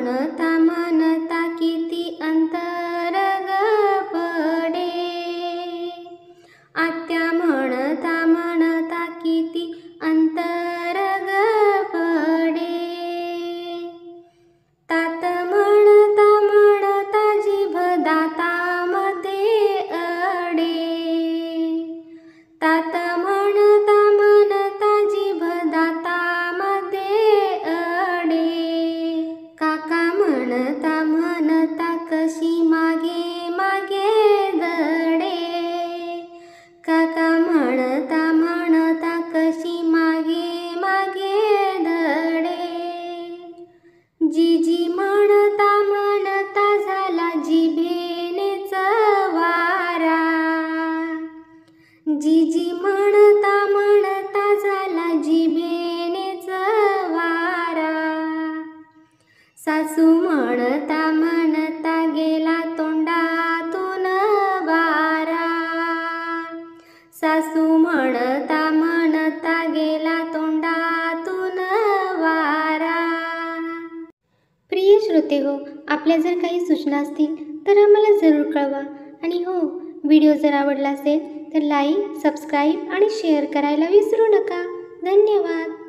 म्हणता किती अंतर ग पडे, आत्या म्हणता किती अंतर ग पडे, तात म्हणता जीभ दातामध्ये अडे, तात म्हणता जीभ दातामध्ये अडे, काका म्हणता कशी मागे मागे दडे, काका म्हणता कशी मागे मागे दडे, जीजी म्हणता झाला जिभेनेच वारा, जीजी म्हणता झाला जिभेनेच वारा, सासू म्हणता गेला तोंडातून वारा, सासू म्हणता गेला तोंडातून वारा। प्रिय श्रोते हो, आपल्या जर काही सूचना असतील तर आम्हाला जरूर कळवा। आणि हो, व्हिडिओ जर आवडला असेल तर लाईक, सबस्क्राईब आणि शेअर करायला विसरू नका। धन्यवाद।